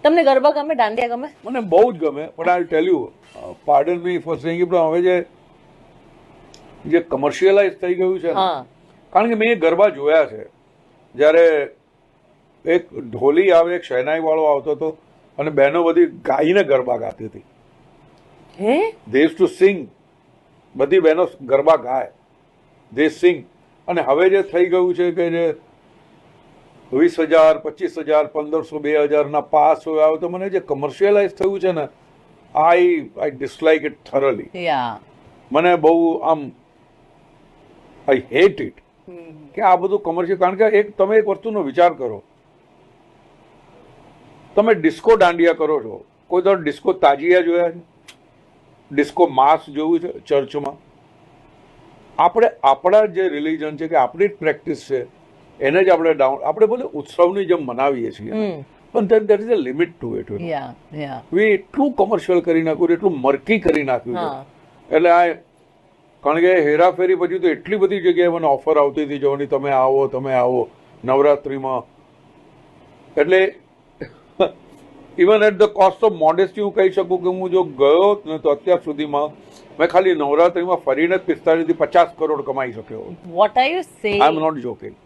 તમને ગરબા ગમે, દાંડિયા ગમે? મને બહુ જ ગમે, પણ I tell you, pardon me for saying it, પણ હવે જે કમર્શિયલાઇઝ થઈ ગયું છે ને, હા. કારણ કે મેં એ ગરબા જોયા છે. જ્યારે એક ઢોલી આવે, એક શહેનાઈ વાળો આવતો હતો અને બહેનો બધી ગાઈને ગરબા ગાતી હતી. હે? દે યુઝ ટુ સિંગ, બધી બહેનો ગરબા ગાય, દે સિંગ. અને હવે જે થઈ ગયું છે કે જે 20,000, 25,000, 1500, 2,000 ના પાસ હોય આવે, તો મને જે કમર્શિયલાઇઝ થયું છે ને, આઈ ડિસલાઇક ઇટ થરોલી. યા. મને બહુ આમ આઈ હેટ ઇટ કે આ બધું કમર્શિયલ. કારણ કે તમે એક વસ્તુનો વિચાર કરો, તમે ડિસ્કો દાંડિયા કરો છો, કોઈ તો ડિસ્કો તાજિયા જોયા છે? ડિસ્કો માસ જોયું છે ચર્ચમાં? આપણે આપણા જે રિલિજન છે કે આપણી જ પ્રેક્ટિસ છે એને જ આપણે આપણે બોલે ઉત્સવની જેમ મનાવીએ છીએ, પણ there is a limit to it. Yeah. Yeah. We એટલું કમર્શિયલ કરી નાખ્યું, એટલું મર્કી કરી નાખ્યું હા. છે. એટલે આ કારણ કે હેરાફેરી પછી તો એટલી બધી જગ્યાએ મને ઓફર આવતી હતી જવાની, તમે આવો નવરાત્રિમાં. એટલે even at the cost of modesty હું કહી શકું કે હું જો ગયો ને તો અત્યાર સુધીમાં મેં ખાલી નવરાત્રિમાં ફરીને જ 45 થી 50 કરોડ કમાઈ શક્યો. What are you saying? I am not joking.